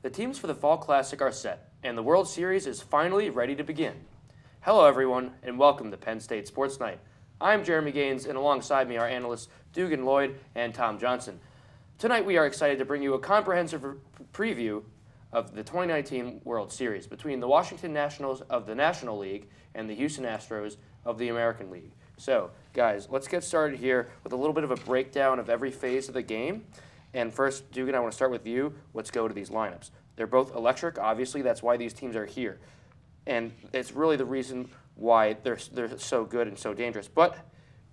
The teams for the Fall Classic are set, and the World Series is finally ready to begin. Hello, everyone, and welcome to Penn State Sports Night. I'm Jeremy Gaines, and alongside me are analysts Dugan Lloyd and Tom Johnston. Tonight, we are excited to bring you a comprehensive preview of the 2019 World Series between the Washington Nationals of the National League and the Houston Astros of the American League. So, guys, let's get started here with a little bit of a breakdown of every phase of the game. And first, Dugan, I want to start with you. Let's go to these lineups. They're both electric, obviously. That's why these teams are here. And it's really the reason why they're so good and so dangerous. But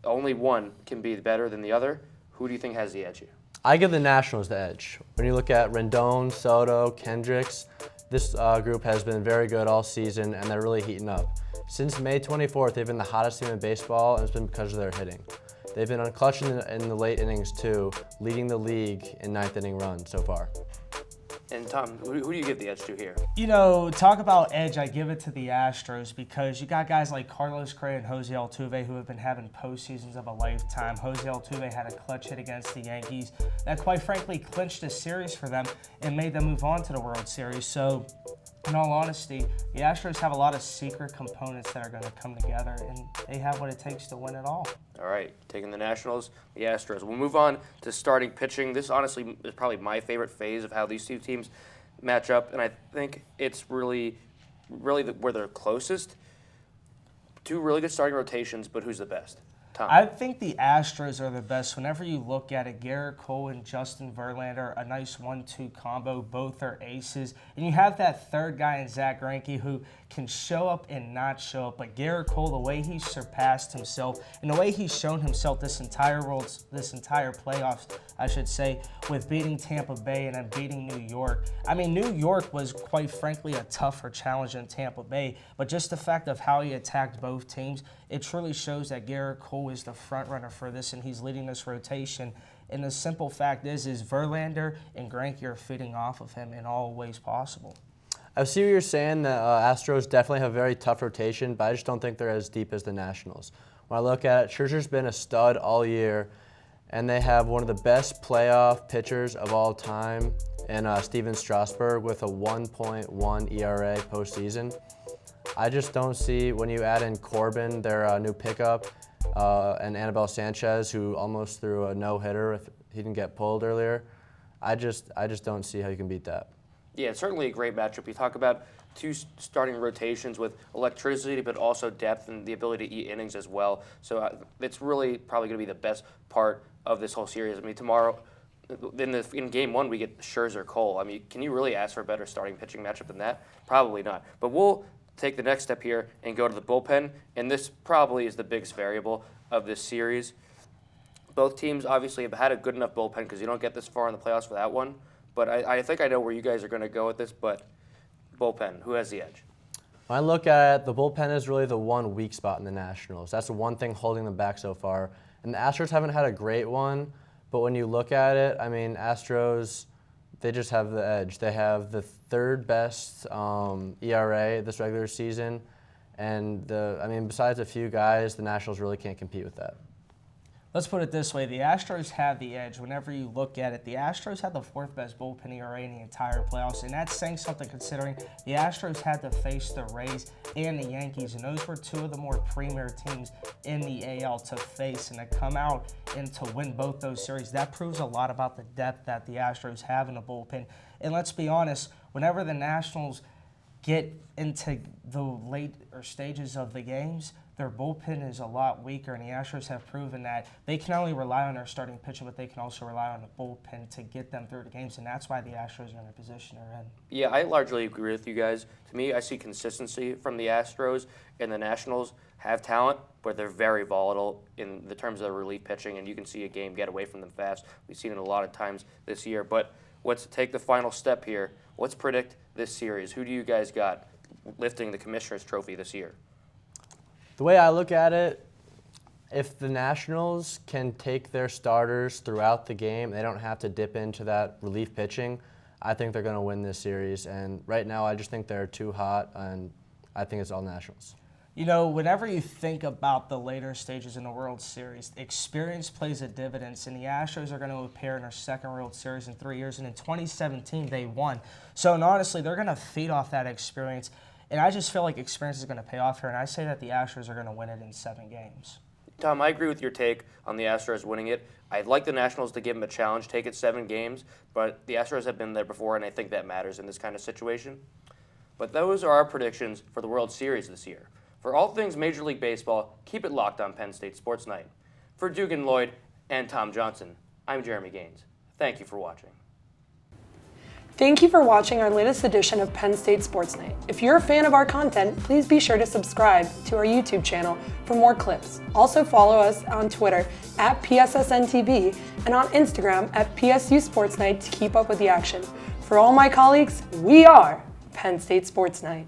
only one can be better than the other. Who do you think has the edge here? I give the Nationals the edge. When you look at Rendon, Soto, Kendricks, this group has been very good all season, and they're really heating up. Since May 24th, they've been the hottest team in baseball, and it's been because of their hitting. They've been on clutch in the late innings, too, leading the league in ninth inning runs so far. And Tom, who do you give the edge to here? You know, talk about edge, I give it to the Astros because you got guys like Carlos Correa and Jose Altuve who have been having postseasons of a lifetime. Jose Altuve had a clutch hit against the Yankees that quite frankly clinched a series for them and made them move on to the World Series. So, in all honesty, the Astros have a lot of secret components that are going to come together, and they have what it takes to win it all. All right, taking the Nationals, the Astros. We'll move on to starting pitching. This honestly is probably my favorite phase of how these two teams match up, and I think it's really where they're closest. Two really good starting rotations, but who's the best? Tom. I think the Astros are the best. Whenever you look at it, Garrett Cole and Justin Verlander, a nice 1-2 combo. Both are aces. And you have that third guy in Zach Greinke who can show up and not show up. But Garrett Cole, the way he's surpassed himself and the way he's shown himself this entire playoffs, I should say, with beating Tampa Bay and then beating New York. I mean, New York was quite frankly a tougher challenge than Tampa Bay. But just the fact of how he attacked both teams, it truly shows that Garrett Cole is the front runner for this, and he's leading this rotation. And the simple fact is Verlander and Greinke are feeding off of him in all ways possible. I see what you're saying. The Astros definitely have a very tough rotation, but I just don't think they're as deep as the Nationals. When I look at it, Scherzer's been a stud all year, and they have one of the best playoff pitchers of all time in Steven Strasburg with a 1.1 ERA postseason. I just don't see, when you add in Corbin, their new pickup, and Anibal Sanchez, who almost threw a no-hitter if he didn't get pulled earlier, I just don't see how you can beat that. Yeah, it's certainly a great matchup. You talk about two starting rotations with electricity, but also depth and the ability to eat innings as well. So it's really probably going to be the best part of this whole series. I mean, tomorrow, in Game 1, we get Scherzer-Cole. I mean, can you really ask for a better starting pitching matchup than that? Probably not. But we'll take the next step here and go to the bullpen, and this probably is the biggest variable of this series. Both teams obviously have had a good enough bullpen because you don't get this far in the playoffs for that one. But I think I know where you guys are going to go with this, but bullpen, who has the edge? When I look at it, the bullpen is really the one weak spot in the Nationals. That's the one thing holding them back so far. And the Astros haven't had a great one, but when you look at it, I mean, Astros, they just have the edge. They have the third best ERA this regular season, and besides a few guys, the Nationals really can't compete with that. Let's put it this way. The Astros have the edge. Whenever you look at it, the Astros had the fourth best bullpen ERA in the entire playoffs, and that's saying something considering the Astros had to face the Rays and the Yankees, and those were two of the more premier teams in the AL to face, and to come out and to win both those series, that proves a lot about the depth that the Astros have in the bullpen. And let's be honest, whenever the Nationals get into the later stages of the games, their bullpen is a lot weaker, and the Astros have proven that they can only rely on their starting pitching, but they can also rely on the bullpen to get them through the games, and that's why the Astros are in the position they're in. Yeah, I largely agree with you guys. To me, I see consistency from the Astros, and the Nationals have talent, but they're very volatile in the terms of the relief pitching, and you can see a game get away from them fast. We've seen it a lot of times this year, but let's take the final step here. Let's predict this series. Who do you guys got lifting the Commissioner's Trophy this year? The way I look at it, if the Nationals can take their starters throughout the game, they don't have to dip into that relief pitching, I think they're going to win this series. And right now, I just think they're too hot, and I think it's all Nationals. You know, whenever you think about the later stages in the World Series, experience plays a dividend, and the Astros are going to appear in their second World Series in 3 years, and in 2017 they won. So, and honestly, they're going to feed off that experience, and I just feel like experience is going to pay off here, and I say that the Astros are going to win it in 7 games. Tom, I agree with your take on the Astros winning it. I'd like the Nationals to give them a challenge, take it 7 games, but the Astros have been there before, and I think that matters in this kind of situation. But those are our predictions for the World Series this year. For all things Major League Baseball, keep it locked on Penn State Sports Night. For Dugan Lloyd and Tom Johnston, I'm Jeremy Gaines. Thank you for watching. Thank you for watching our latest edition of Penn State Sports Night. If you're a fan of our content, please be sure to subscribe to our YouTube channel for more clips. Also follow us on Twitter at PSSNTV and on Instagram at PSU Sports Night to keep up with the action. For all my colleagues, we are Penn State Sports Night.